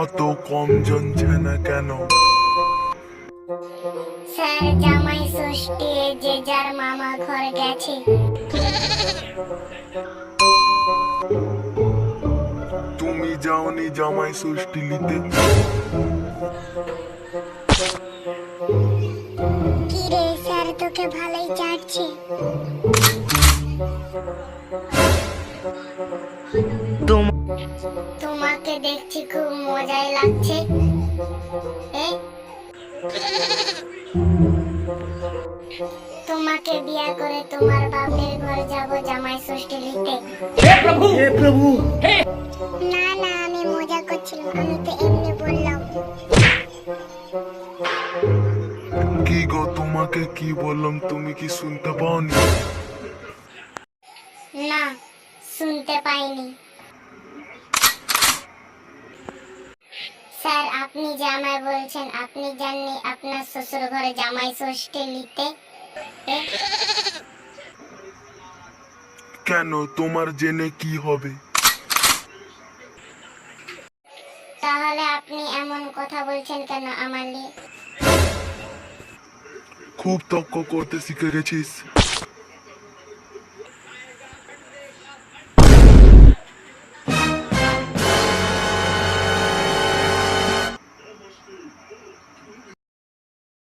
অত কম জমছে না কেন? স্যার, জামাই ষষ্ঠী যে যার মামা ঘর গেছে। তুমি যাওনি জামাই ষষ্ঠী নিতে? কি রে স্যার, তোকে ভালোই চাটছে। তোমাকে দেখছি খুব মজাই লাগছে। এ? তোমাকে বিয়ে করে তোমার বাপের ঘর যাব জামাই ষষ্ঠী নিতে। না না, আমি মজা করছিলাম, আমি তো এমনি বললাম। কি গো, তোমাকে কি বললাম তুমি কি শুনতে পাওনি? না, শুনতে পাইনি। স্যার, আপনি যে আমায় বলছেন আপনি জাননি আপনার শ্বশুর ঘরে জামাই ষষ্ঠী নিতে? এ? কেন, তোমার জেনে কি হবে? তাহলে আপনি এমন কথা বলছেন কেন আমার নিয়ে? খুব তর্ক করতে শিখে গেছিস।